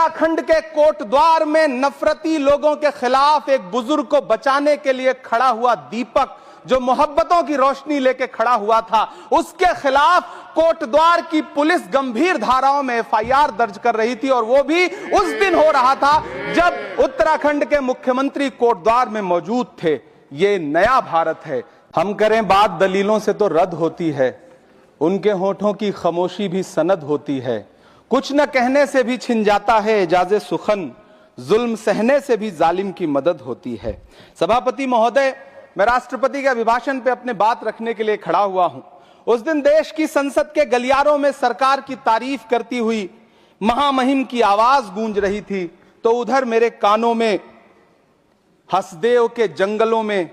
उत्तराखंड के कोटद्वार में नफरती लोगों के खिलाफ एक बुजुर्ग को बचाने के लिए खड़ा हुआ दीपक, जो मोहब्बतों की रोशनी लेके खड़ा हुआ था, उसके खिलाफ कोटद्वार की पुलिस गंभीर धाराओं में एफआईआर दर्ज कर रही थी। और वो भी उस दिन हो रहा था जब उत्तराखंड के मुख्यमंत्री कोटद्वार में मौजूद थे। ये नया भारत है। हम करें बात दलीलों से तो रद्द होती है, उनके होठों की खामोशी भी सनद होती है। कुछ न कहने से भी छिन जाता है एजाज़े सुखन, जुल्म सहने से भी जालिम की मदद होती है। सभापति महोदय, मैं राष्ट्रपति के अभिभाषण पे अपने बात रखने के लिए खड़ा हुआ हूं। उस दिन देश की संसद के गलियारों में सरकार की तारीफ करती हुई महामहिम की आवाज गूंज रही थी, तो उधर मेरे कानों में हसदेव के जंगलों में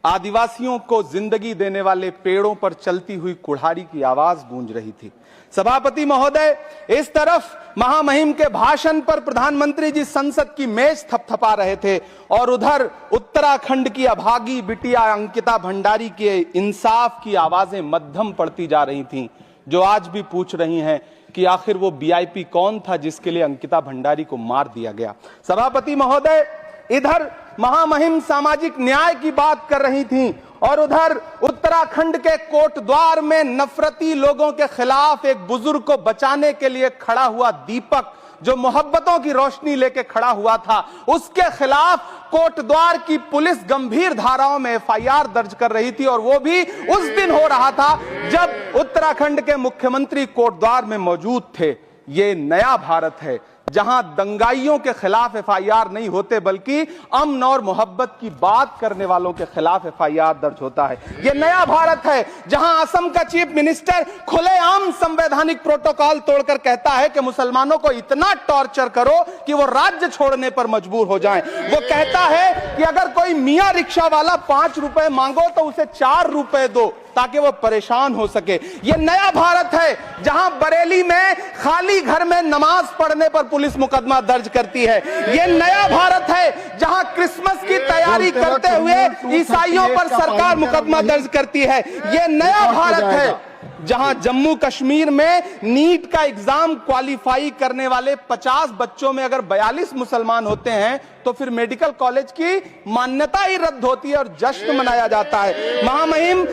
आदिवासियों को जिंदगी देने वाले पेड़ों पर चलती हुई कुल्हाड़ी की आवाज गूंज रही थी। सभापति महोदय, इस तरफ महामहिम के भाषण पर प्रधानमंत्री जी संसद की मेज थपथपा रहे थे और उधर उत्तराखंड की अभागी बिटिया अंकिता भंडारी के इंसाफ की आवाजें मध्यम पड़ती जा रही थीं, जो आज भी पूछ रही हैं कि आखिर वो वीआईपी कौन था जिसके लिए अंकिता भंडारी को मार दिया गया। सभापति महोदय, इधर महामहिम सामाजिक न्याय की बात कर रही थीं और उधर उत्तराखंड के कोटद्वार में नफरती लोगों के खिलाफ एक बुजुर्ग को बचाने के लिए खड़ा हुआ दीपक, जो मोहब्बतों की रोशनी लेके खड़ा हुआ था, उसके खिलाफ कोटद्वार की पुलिस गंभीर धाराओं में एफआईआर दर्ज कर रही थी। और वो भी उस दिन हो रहा था जब उत्तराखंड के मुख्यमंत्री कोटद्वार में मौजूद थे। ये नया भारत है जहां दंगाइयों के खिलाफ एफआईआर नहीं होते, बल्कि अमन और मोहब्बत की बात करने वालों के खिलाफ एफआईआर दर्ज होता है। यह नया भारत है जहां असम का चीफ मिनिस्टर खुलेआम संवैधानिक प्रोटोकॉल तोड़कर कहता है कि मुसलमानों को इतना टॉर्चर करो कि वो राज्य छोड़ने पर मजबूर हो जाएं। वो कहता है कि अगर कोई मियां रिक्शा वाला 5 रुपए मांगो तो उसे 4 रुपए दो ताकि वो परेशान हो सके। ये नया भारत है जहां बरेली में खाली घर में नमाज पढ़ने पर पुलिस मुकदमा दर्ज करती है। ये नया भारत है जहां क्रिसमस की तैयारी करते हुए ईसाइयों पर सरकार मुकदमा दर्ज करती है। ये नया भारत है जहां जम्मू कश्मीर में नीट का एग्जाम क्वालिफाई करने वाले 50 बच्चों में अगर 42 मुसलमान होते हैं तो फिर मेडिकल कॉलेज की मान्यता ही रद्द होती है और जश्न मनाया जाता है। महामहिम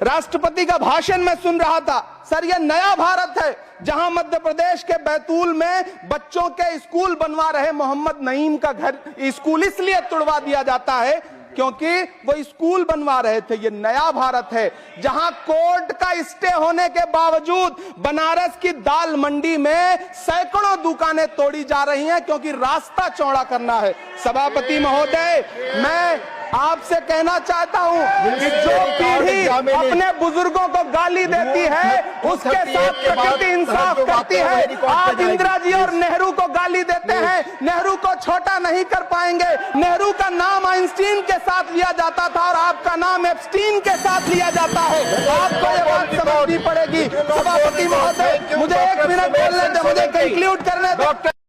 राष्ट्रपति का भाषण में सुन रहा था। सर, यह नया भारत है जहां मध्य प्रदेश के बैतूल में बच्चों के स्कूल बनवा रहे मोहम्मद नईम का घर स्कूल इसलिए तुड़वा दिया जाता है क्योंकि वो स्कूल बनवा रहे थे। ये नया भारत है जहां कोर्ट का स्टे होने के बावजूद बनारस की दाल मंडी में सैकड़ों दुकानें तोड़ी जा रही हैं क्योंकि रास्ता चौड़ा करना है। सभापति महोदय, मैं आपसे कहना चाहता हूं कि जो पीढ़ी अपने बुजुर्गों को गाली देती है उसके साथ प्रकृति इंसाफ करती है। आज इंदिरा जी और नेहरू को गाली देते हैं, नेहरू को छोटा नहीं कर पाएंगे। नेहरू का नाम आइंस्टीन के साथ लिया जाता था और आपका नाम एप्स्टीन के साथ लिया जाता है। आपको ये बात समझनी पड़ेगी। सभापति महोदय, मुझे 1 मिनट बोलने दे, मुझे कंक्लूड करने दो।